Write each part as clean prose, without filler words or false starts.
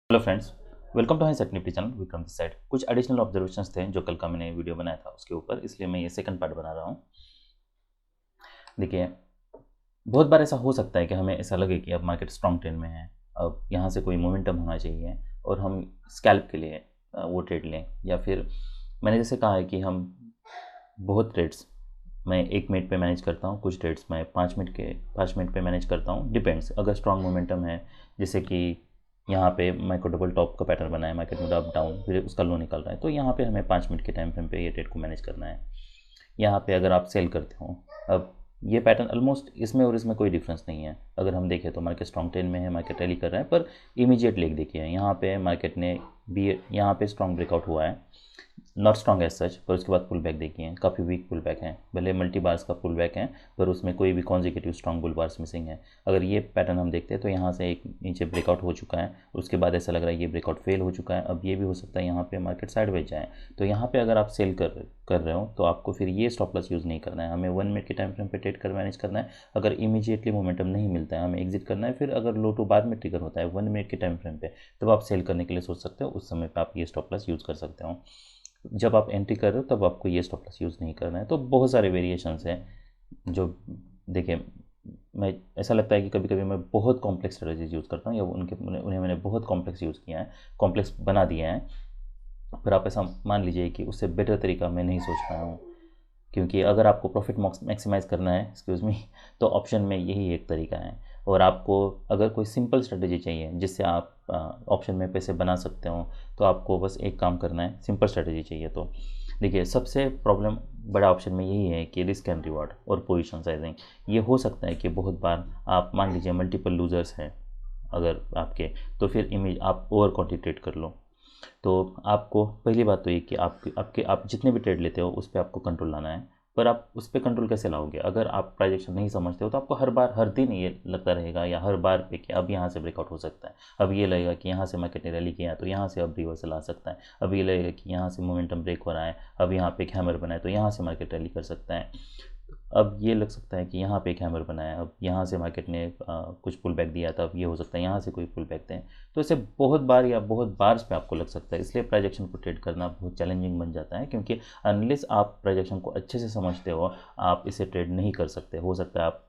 Hello friends, welcome to high सेक्निफ्टी channel Vikram this side. कुछ additional observations थे जो कल का मैंने वीडियो बनाया था उसके ऊपर, इसलिए मैं ये सेकंड पार्ट बना रहा हूँ। देखिए, बहुत बार ऐसा हो सकता है कि हमें ऐसा लगे कि अब मार्केट स्ट्रॉन्ग ट्रेंड में है, अब यहाँ से कोई मोमेंटम होना चाहिए और हम स्कैल्प के लिए वो ट्रेड लें, या फिर मैंने जैसे कहा है कि हम बहुत ट्रेड्स मैं 1 मिनट पे मैनेज करता हूँ, कुछ ट्रेड्स मैं 5 मिनट पे मैनेज करता हूँ। डिपेंड्स, अगर स्ट्रॉन्ग मोमेंटम है, जैसे कि यहाँ पे माइक्रो डबल टॉप का पैटर्न बना है, मार्केट में अप डाउन फिर उसका लो निकल रहा है, तो यहाँ पे हमें 5 मिनट के टाइम फ्रेम पे ये ट्रेड को मैनेज करना है। यहाँ पे अगर आप सेल करते हो, अब ये पैटर्न ऑलमोस्ट इसमें और इसमें कोई डिफरेंस नहीं है। अगर हम देखें तो मार्केट स्ट्रॉन्ग ट्रेंड में है, मार्केट रैली कर रहा है, पर इमीडिएट लेग देखिए यहाँ पे मार्केट ने भी यहाँ पे स्ट्रॉन्ग ब्रेकआउट हुआ है, नॉट स्ट्रॉन्ग एज सच, पर उसके बाद पुल बैक देखिए, काफ़ी वीक पुल बैक है, भले मल्टी बार्स का पुल बैक है पर उसमें कोई भी consecutive strong bull bars missing है। अगर ये पैटर्न हम देखते हैं तो यहाँ से एक नीचे ब्रेकआउट हो चुका है, उसके बाद ऐसा लग रहा है ये ब्रेकआउट फेल हो चुका है। अब ये भी हो सकता है यहाँ पे मार्केट साइडवेज जाए, तो यहाँ पे अगर आप सेल कर रहे हो तो आपको फिर ये स्टॉप लॉस यूज़ नहीं करना है, हमें 1 मिनट के टाइम फ्रेम पे ट्रेड कर मैनेज करना है। अगर इमीडिएटली मोमेंटम नहीं मिलता है हमें एग्जिट करना है, फिर अगर लो टू बाद में ट्रिगर होता है 1 मिनट के टाइम फ्रेम पे, तब आप सेल करने के लिए सोच सकते हो, उस समय पर आप ये स्टॉप लॉस यूज़ कर सकते हो। जब आप एंट्री कर रहे हो तब आपको ये स्टॉप लॉस यूज़ नहीं करना है। तो बहुत सारे वेरिएशंस हैं जो, देखिए, मैं ऐसा लगता है कि कभी कभी मैं बहुत कॉम्प्लेक्स स्ट्रेटजीज यूज़ करता हूँ, या उन्हें मैंने बहुत कॉम्प्लेक्स यूज़ किया है, कॉम्प्लेक्स बना दिया है। फिर आप ऐसा मान लीजिए कि उससे बेटर तरीका मैं नहीं सोच पाया हूँ, क्योंकि अगर आपको प्रॉफिट मैक्सिमाइज़ करना है, एक्सक्यूज़ मी, तो ऑप्शन में यही एक तरीका है। और आपको अगर कोई सिंपल स्ट्रेटजी चाहिए जिससे आप ऑप्शन में पैसे बना सकते हो, तो आपको बस एक काम करना है, सिंपल स्ट्रेटजी चाहिए तो देखिए, सबसे प्रॉब्लम बड़ा ऑप्शन में यही है कि रिस्क एंड रिवॉर्ड और पोजीशन साइजिंग। ये हो सकता है कि बहुत बार आप मान लीजिए मल्टीपल लूजर्स हैं अगर आपके, तो फिर इमेज आप ओवर क्वांटिटेट कर लो। तो आपको पहली बात तो ये कि आप जितने भी ट्रेड लेते हो उस पर आपको कंट्रोल लाना है। पर आप उस पर कंट्रोल कैसे लाओगे? अगर आप प्राइस एक्शन नहीं समझते हो तो आपको हर बार हर दिन ये लगता रहेगा, या हर बार पे कि अब यहाँ से ब्रेकआउट हो सकता है, अब ये लगेगा कि यहाँ से मार्केट ने रैली किया तो यहाँ से अब रिवर्सल आ सकता है, अब ये लगेगा कि यहाँ से मोमेंटम ब्रेक हो रहा है, अब यहाँ पे एक हैमर बना है तो यहाँ से मार्केट रैली कर सकता है, अब ये लग सकता है कि यहाँ पे एक हैमर बना है, अब यहाँ से मार्केट ने कुछ पुल बैक दिया था, अब ये हो सकता है यहाँ से कोई पुल बैक दें। तो इसे बहुत बार या बहुत बार पे आपको लग सकता है, इसलिए प्राइजेक्शन को ट्रेड करना बहुत चैलेंजिंग बन जाता है, क्योंकि अनलेस आप प्राइजेक्शन को अच्छे से समझते हो आप इसे ट्रेड नहीं कर सकते। हो सकता है आप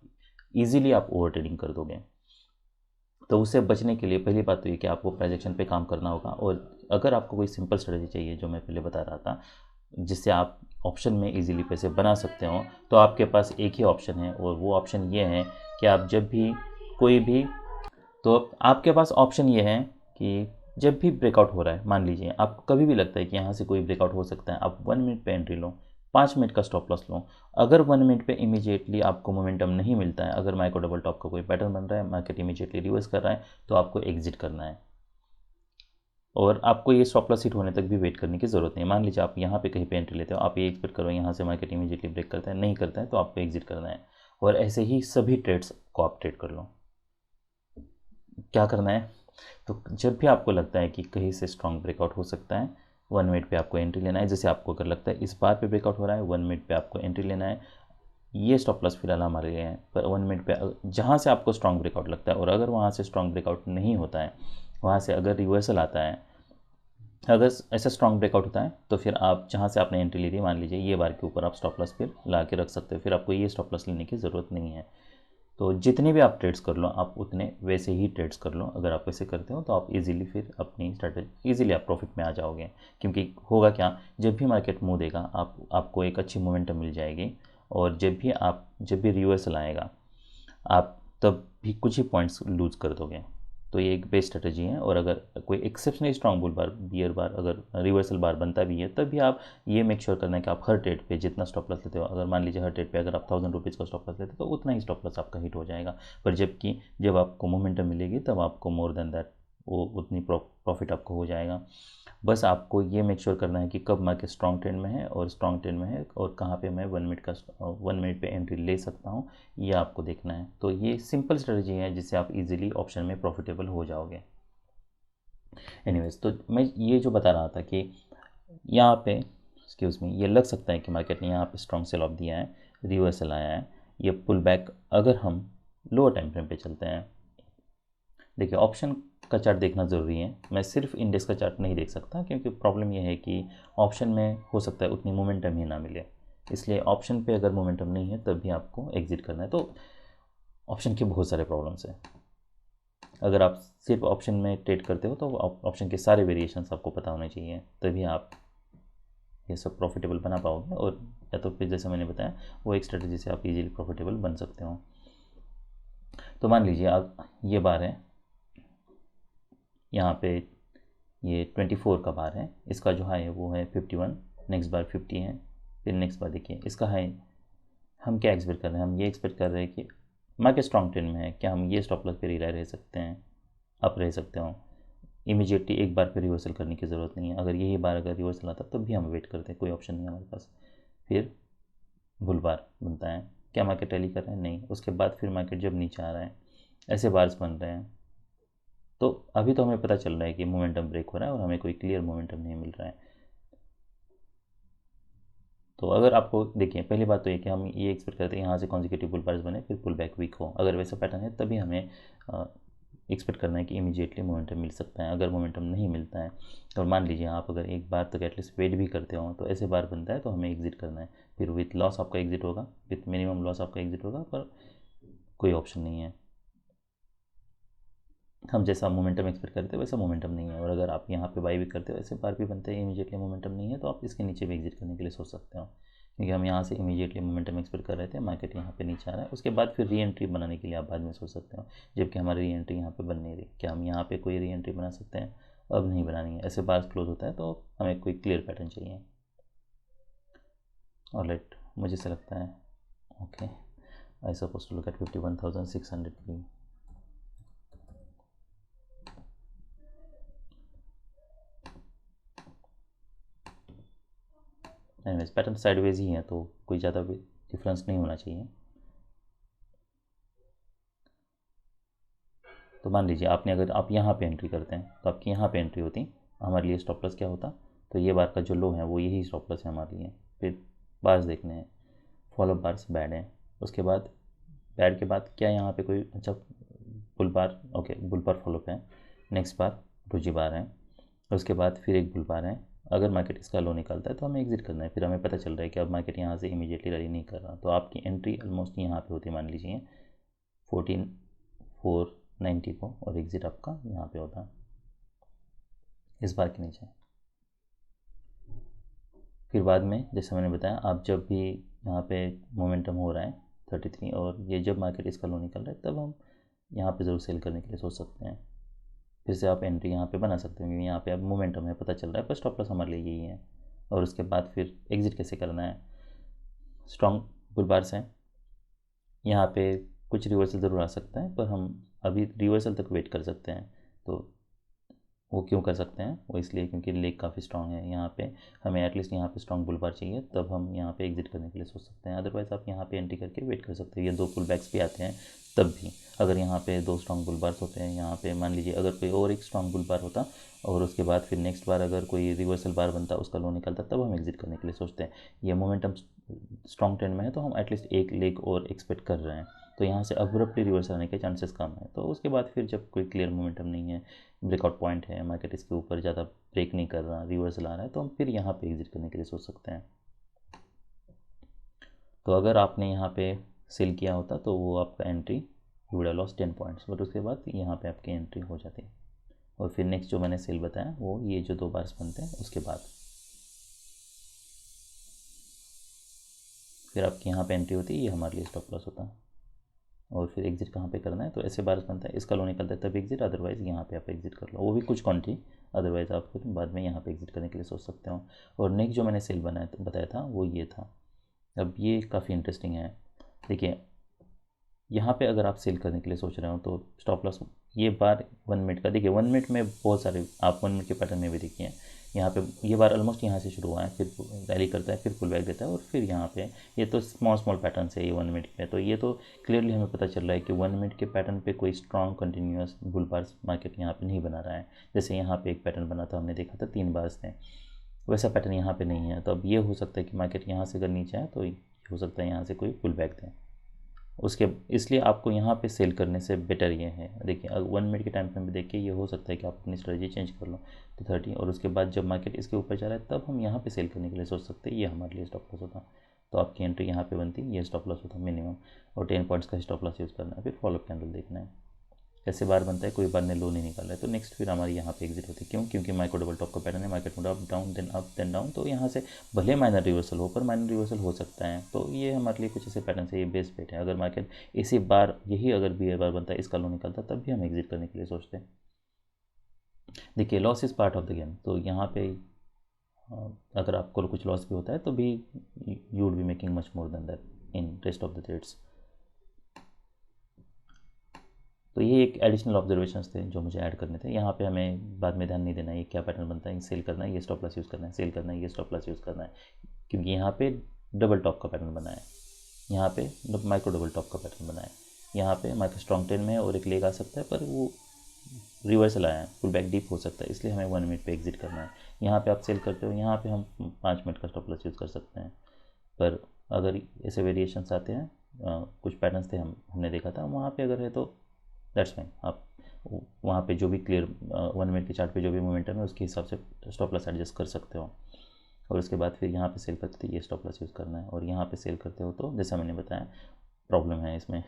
ईजिली आप ओवर ट्रेडिंग कर दोगे। तो उससे बचने के लिए पहली बात तो ये कि आपको प्राइजेक्शन पे काम करना होगा। और अगर आपको कोई सिंपल स्ट्रेटजी चाहिए, जो मैं पहले बता रहा था, जिससे आप ऑप्शन में इजीली पैसे बना सकते हो, तो आपके पास एक ही ऑप्शन है, और वो ऑप्शन ये है कि आप जब भी कोई भी, तो आपके पास ऑप्शन ये है कि जब भी ब्रेकआउट हो रहा है, मान लीजिए आपको कभी भी लगता है कि यहाँ से कोई ब्रेकआउट हो सकता है, आप 1 मिनट पे एंट्री लो, 5 मिनट का स्टॉप लॉस लो। अगर 1 मिनट पे इमीडिएटली आपको मोमेंटम नहीं मिलता है, अगर माइक्रो डबल टॉप का कोई पैटर्न बन रहा है, मार्केट इमीडिएटली रिवर्स कर रहा है, तो आपको एग्जिट करना है। और आपको ये स्टॉप लॉस हिट होने तक भी वेट करने की ज़रूरत नहीं है। मान लीजिए आप यहाँ पे कहीं पे एंट्री लेते हो, आप ये एक्सपेक्ट करो यहाँ से मार्केट इमीडिएटली ब्रेक करता है, नहीं करता है तो आपको एग्जिट करना है। और ऐसे ही सभी ट्रेड्स को आप ट्रेड कर लो। क्या करना है? तो जब भी आपको लगता है कि कहीं से स्ट्रॉन्ग ब्रेकआउट हो सकता है, 1 मिनट पे आपको एंट्री लेना है। जैसे आपको अगर लगता है इस बार पे ब्रेकआउट हो रहा है, 1 मिनट पे आपको एंट्री लेना है। ये स्टॉप लॉस फिलहाल हमारे लिए है, पर 1 मिनट पे जहाँ से आपको स्ट्रॉन्ग ब्रेकआउट लगता है, और अगर वहाँ से स्ट्रॉन्ग ब्रेकआउट नहीं होता है, वहाँ से अगर रिवर्सल आता है, अगर ऐसा स्ट्रॉन्ग ब्रेकआउट होता है, तो फिर आप जहाँ से आपने एंट्री ली थी, मान लीजिए ये बार के ऊपर आप स्टॉप लॉस फिर ला के रख सकते हो, फिर आपको ये स्टॉप लॉस लेने की ज़रूरत नहीं है। तो जितने भी आप ट्रेड्स कर लो, आप उतने वैसे ही ट्रेड्स कर लो। अगर आप वैसे करते हो तो आप इजीली फिर अपनी स्ट्रेटेजी इजीली आप प्रॉफिट में आ जाओगे। क्योंकि होगा क्या, जब भी मार्केट मूव देगा आपको एक अच्छी मोमेंटम मिल जाएगी, और जब भी रिवर्सल आएगा आप तब भी कुछ ही पॉइंट्स लूज कर दोगे। तो ये एक बेस्ट स्ट्रेटजी है। और अगर कोई एक्सेप्शनली स्ट्रॉन्ग बुल बार, बियर बार, अगर रिवर्सल बार बनता भी है, तब भी आप ये मेक श्योर करना है कि आप हर ट्रेड पे जितना स्टॉप लॉस लेते हो, अगर मान लीजिए हर ट्रेड पे अगर आप 1000 रुपीज़ का स्टॉप लॉस लेते हो तो उतना ही स्टॉप लॉस आपका हिट हो जाएगा। पर जब आपको मोमेंटम मिलेगी तब आपको मोर देन दैट वो उतनी प्रॉफिट आपको हो जाएगा। बस आपको ये मेक श्योर करना है कि कब मार्केट स्ट्रॉन्ग ट्रेंड में है, और स्ट्रॉन्ग ट्रेंड में है और कहाँ पे मैं 1 मिनट पे एंट्री ले सकता हूँ, ये आपको देखना है। तो ये सिंपल स्ट्रेटजी है जिससे आप इजीली ऑप्शन में प्रॉफिटेबल हो जाओगे। एनीवेज, तो मैं ये जो बता रहा था कि यहाँ पे, एक्सक्यूज़ मी, ये लग सकता है कि मार्केट ने यहाँ पे स्ट्रॉन्ग सेल ऑफ दिया है, रिवर्सल आया है, ये पुल बैक, अगर हम लोअर टाइम फ्रेम पे चलते हैं, देखिए ऑप्शन का चार्ट देखना ज़रूरी है, मैं सिर्फ इंडेक्स का चार्ट नहीं देख सकता, क्योंकि प्रॉब्लम यह है कि ऑप्शन में हो सकता है उतनी मोमेंटम ही ना मिले, इसलिए ऑप्शन पे अगर मोमेंटम नहीं है तब भी आपको एग्जिट करना है। तो ऑप्शन के बहुत सारे प्रॉब्लम्स हैं। अगर आप सिर्फ ऑप्शन में ट्रेड करते हो तो ऑप्शन के सारे वेरिएशंस आपको पता होने चाहिए, तभी आप ये सब प्रॉफिटेबल बना पाओगे। और या तो फिर जैसे मैंने बताया वो एक स्ट्रेटजी से आप इजीली प्रॉफिटेबल बन सकते हो। तो मान लीजिए आप ये बार है, यहाँ पे ये 24 का बार है, इसका जो हाई है वो है 51, नेक्स्ट बार 50 है, फिर नेक्स्ट बार देखिए इसका हाई। हम क्या एक्सपेक्ट कर रहे हैं, हम ये एक्सपेक्ट कर रहे हैं कि मार्केट स्ट्रॉन्ग ट्रेंड में है, क्या हम ये स्टॉप लॉस पे रह सकते हैं, अप रह सकते हो। इमीडिएटली एक बार पे रिवर्सल करने की ज़रूरत नहीं है, अगर यही बार अगर रिवर्सल आता तब भी हम वेट करते हैं, कोई ऑप्शन नहीं है हमारे पास। फिर बुल बार बनता है, क्या मार्केट रैली कर रहे हैं, नहीं। उसके बाद फिर मार्केट जब नीचे आ रहा है, ऐसे बार्स बन रहे हैं, तो अभी तो हमें पता चल रहा है कि मोमेंटम ब्रेक हो रहा है और हमें कोई क्लियर मोमेंटम नहीं मिल रहा है। तो अगर आपको देखिए, पहली बात तो ये कि हम ये एक्सपेक्ट करते हैं यहाँ से कॉन्जिक्यूटिव बुल बार्स बने फिर पुल बैक वीक हो, अगर वैसा पैटर्न है तभी हमें एक्सपेक्ट करना है कि इमीडिएटली मोमेंटम मिल सकता है। अगर मोमेंटम नहीं मिलता है, और मान लीजिए आप अगर एक बार तक एटलीस्ट वेट भी करते हो, तो ऐसे बार बनता है तो हमें एग्जिट करना है। फिर विथ लॉस आपका एग्जिट होगा, विथ मिनिमम लॉस आपका एग्जिट होगा, पर कोई ऑप्शन नहीं है। हम जैसा मोमेंटम एक्सपेक्ट करते हैं वैसा मोमेंटम नहीं है। और अगर आप यहाँ पे बाई भी करते हो, ऐसे बार भी बनते हैं इमीडिएटली मोमेंटम नहीं है, तो आप इसके नीचे भी एग्जिट करने के लिए सोच सकते हो, क्योंकि हम यहाँ से इमीडिएटली मोमेंटम एक्सपेक्ट कर रहे थे, मार्केट यहाँ पे नीचे आ रहा है। उसके बाद फिर री एंट्री बनाने के लिए आप बाद में सोच सकते हो, जबकि हमारी री एंट्री यहाँ पे बन नहीं रही। क्या हम यहाँ पे कोई री एंट्री बना सकते हैं? अब नहीं बनानी है, ऐसे बार क्लोज होता है तो हमें कोई क्लियर पैटर्न चाहिए। और लेट मुझे से लगता है okay, I suppose to look at 51,600 भी। एनीवेज पैटर्न साइडवेज ही है, तो कोई ज़्यादा भी डिफरेंस नहीं होना चाहिए। तो मान लीजिए आपने, अगर आप यहाँ पे एंट्री करते हैं तो आपकी यहाँ पे एंट्री होती, हमारे लिए स्टॉप लॉस क्या होता, तो ये बार का जो लो है वो यही स्टॉप लॉस है हमारे लिए। फिर बार्स देखने हैं, फॉलो बार्स बैड है, उसके बाद बैड के बाद क्या यहाँ पे कोई अच्छा बुल बार, ओके बुल बार फॉलो पे है, नेक्स्ट बार डोजी बार है, उसके बाद फिर एक बुल बार है। अगर मार्केट इसका लो निकालता है तो हमें एग्जिट करना है। फिर हमें पता चल रहा है कि अब मार्केट यहाँ से इमीडिएटली रैली नहीं कर रहा, तो आपकी एंट्री ऑलमोस्ट यहाँ पे होती है, मान लीजिए 14,490 को, और एग्जिट आपका यहाँ पे होता है इस बार के नीचे। फिर बाद में जैसे मैंने बताया, आप जब भी यहाँ पे मोमेंटम हो रहा है 33 और ये जब मार्केट इसका लो निकल रहा है, तब हम यहाँ पे ज़रूर सेल करने के लिए सोच सकते हैं। फिर से आप एंट्री यहाँ पे बना सकते हैं, क्योंकि यहाँ पे अब मोमेंटम है, पता चल रहा है, पर स्टॉप लॉस हमारे लिए यही है। और उसके बाद फिर एग्जिट कैसे करना है, स्ट्रॉन्ग बुल बार्स हैं, यहाँ पे कुछ रिवर्सल ज़रूर आ सकता है, पर हम अभी रिवर्सल तक वेट कर सकते हैं। तो वो क्यों कर सकते हैं, वो इसलिए क्योंकि लेग काफ़ी स्ट्रॉन्ग है यहाँ पे, हमें एटलीस्ट यहाँ पे स्ट्रॉन्ग बुल बार चाहिए, तब हम यहाँ पे एग्जिट करने के लिए सोच सकते हैं। अदरवाइज़ आप यहाँ पे एंट्री करके वेट कर सकते हैं, ये 2 पुल बैक्स भी आते हैं तब भी। अगर यहाँ पे 2 स्ट्रॉन्ग बुल बार्स होते हैं, यहाँ पे मान लीजिए अगर कोई और एक स्ट्रॉन्ग बुल बार होता और उसके बाद फिर नेक्स्ट बार अगर कोई रिवर्सल बार बनता, उसका लो निकलता, तब हम एग्जिट करने के लिए सोचते हैं। ये मोमेंटम स्ट्रॉन्ग ट्रेंड में है तो हम एटलीस्ट एक लेग और एक्सपेक्ट कर रहे हैं, तो यहाँ से अब्रप्टली रिवर्सल आने के चांसेस कम है। तो उसके बाद फिर जब कोई क्लियर मोमेंटम नहीं है, ब्रेकआउट पॉइंट है, मार्केट इसके ऊपर ज़्यादा ब्रेक नहीं कर रहा, रिवर्सल आ रहा है, तो हम फिर यहाँ पे एग्जिट करने के लिए सोच सकते हैं। तो अगर आपने यहाँ पे सेल किया होता तो वो आपका entry would have lost 10 points, but उसके बाद यहाँ पे आपकी एंट्री हो जाती है। और फिर नेक्स्ट जो मैंने सेल बताया वो ये जो 2 बार्स बनते हैं उसके बाद फिर आपकी यहाँ पे एंट्री होती है, ये हमारे लिए स्टॉप लॉस होता है। और फिर एग्जिट कहाँ पे करना है, तो ऐसे बार्स बनता है, इसका लो निकलता है तब एग्जिट, अदरवाइज़ यहाँ पे आप एग्जिट कर लो, वो भी कुछ क्वांटिटी, अदरवाइज़ आप फिर बाद में यहाँ पे एग्जिट करने के लिए सोच सकते हो। और नेक्स्ट जो मैंने सेल बताया था वो ये था। अब ये काफ़ी इंटरेस्टिंग है। देखिए यहाँ पे अगर आप सेल करने के लिए सोच रहे हो तो स्टॉप लॉस ये बार 1 मिनट का, देखिए 1 मिनट में बहुत सारे आप 1 मिनट के पैटर्न में भी देखिए, यहाँ पे ये बार ऑलमोस्ट यहाँ से शुरू हुआ है, फिर रैली करता है, फिर पुल बैक देता है, और फिर यहाँ पे ये तो स्मॉल पैटर्न है ये 1 मिनट पे। तो ये तो क्लियरली हमें पता चल रहा है कि 1 मिनट के पैटर्न पे कोई strong continuous bull bars market यहाँ पे नहीं बना रहा है। जैसे यहाँ पे एक पैटर्न बना था, हमने देखा था 3 बार्स थे, वैसा पैटर्न यहाँ पे नहीं है। तो अब ये हो सकता है कि मार्केट यहाँ से अगर नीचे आए तो हो सकता है यहाँ से कोई पुल बैक दें, उसके इसलिए आपको यहाँ पे सेल करने से बेटर ये है। देखिए 1 मिनट के टाइम फ्रेम पे देखिए ये हो सकता है कि आप अपनी स्ट्रेटजी चेंज कर लो तो 30, और उसके बाद जब मार्केट इसके ऊपर जा रहा है तब हम यहाँ पे सेल करने के लिए सोच सकते हैं। ये हमारे लिए स्टॉप लॉस होता, तो आपकी एंट्री यहाँ पे बनती, ये स्टॉप लॉस होता मिनिमम, और 10 पॉइंट्स का स्टॉप लॉस यूज़ करना है। फिर फॉलोअप कैंडल देखना है, ऐसे बार बनता है, कोई बार ने लो नहीं निकाला है तो नेक्स्ट फिर हमारी यहाँ पे एग्जिट होती है। क्यों? क्योंकि माइक्रो डबल टॉप का पैटर्न है, मार्केट में अप देन डाउन, तो यहाँ से भले माइनर रिवर्सल हो पर माइनर रिवर्सल हो सकता है। तो ये हमारे लिए कुछ ऐसे पैटर्न से ये बेस बेट है। अगर मार्केट इसी बार यही अगर बियर बार बनता है, इसका लो निकलता, तब भी हम एग्जिट करने के लिए सोचते हैं। देखिए loss is part of the game, तो यहाँ पे अगर आपको कुछ लॉस भी होता है तो भी you would be making much more than that in rest of the trades. तो ये एक एडिशनल ऑब्जर्वेशंस थे जो मुझे ऐड करने थे। यहाँ पे हमें बाद में ध्यान नहीं देना है ये क्या पैटर्न बनता है, सेल करना है, ये स्टॉप लॉस यूज़ करना है, सेल करना है, ये स्टॉप लॉस यूज़ करना है, क्योंकि यहाँ पे डबल टॉप का पैटर्न बना है, यहाँ पे माइक्रो डबल टॉप का पैटर्न बना है, यहाँ पे माइक्रो स्ट्रॉन्ग टेन में और एक लेग आ सकता है पर वो रिवर्सल आया है, फुल बैक डीप हो सकता है, इसलिए हमें 1 मिनट पे एग्जिट करना है। यहाँ पे आप सेल करते हो, यहाँ पे हम 5 मिनट का स्टॉप लॉस यूज़ कर सकते हैं। पर अगर ऐसे वेरिएशंस आते हैं, कुछ पैटर्न्स थे हमने देखा था, वहाँ पे अगर है तो दैट्स फाइन, आप वहाँ पे जो भी क्लियर 1 मिनट के चार्ट पे जो भी मोमेंटम है उसके हिसाब से स्टॉप लॉस एडजस्ट कर सकते हो। और उसके बाद फिर यहाँ पे सेल करते हो ये स्टॉप लॉस यूज़ करना है, और यहाँ पे सेल करते हो तो जैसा मैंने बताया प्रॉब्लम है इसमें,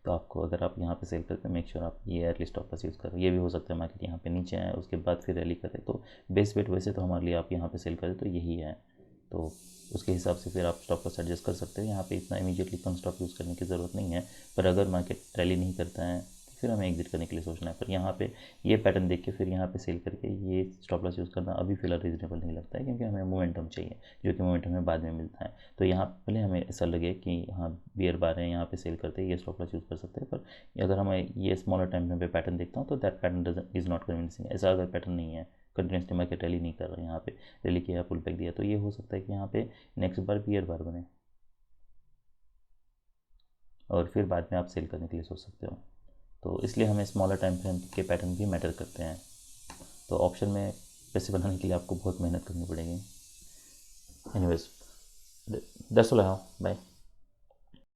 तो आपको अगर आप यहाँ पे सेल करते हैं मेक श्योर आप ये अर्ली स्टॉप लॉस यूज़ करो। ये भी हो सकता है मार्केट यहाँ पे नीचे आए उसके बाद फिर रैली करे, तो बेस वेट वैसे तो हमारे लिए आप यहाँ पे सेल करें तो यही है, तो उसके हिसाब से फिर आप स्टॉप लॉस एडजस्ट कर सकते हैं। यहाँ पे इतना इमीडिएटली कम स्टॉप यूज़ करने की ज़रूरत नहीं है, पर अगर मार्केट रैली नहीं करता है तो फिर हमें एग्जिट करने के लिए सोचना है। पर यहाँ पे ये पैटर्न देख के फिर यहाँ पे सेल करके ये स्टॉप लॉस यूज़ करना अभी फिलहाल रीजनेबल नहीं लगता है, क्योंकि हमें मोमेंटम चाहिए जो कि मोमेंटम हमें बाद में मिलता है। तो यहाँ पहले हमें ऐसा लगे कि हाँ बियर बार है, यहाँ पे सेल करते हैं, ये स्टॉप लॉस यूज़ कर सकते हैं, पर अगर हमें ये स्मॉलर टाइम फ्रेम पे पैटर्न देखता हूँ तो that pattern is not convincing. ऐसा अगर पैटर्न नहीं है, कंटिन्यूसली मार्केट रैली नहीं कर रहा है, यहाँ पे रैली किया पुल बैक दिया, तो ये हो सकता है कि यहाँ पे नेक्स्ट बार बियर बार बने और फिर बाद में आप सेल करने के लिए सोच सकते हो। तो इसलिए हमें स्मॉलर टाइम फ्रेम के पैटर्न भी मैटर करते हैं। तो ऑप्शन में पैसे बनाने के लिए आपको बहुत मेहनत करनी पड़ेगी। Anyways that's all, bye.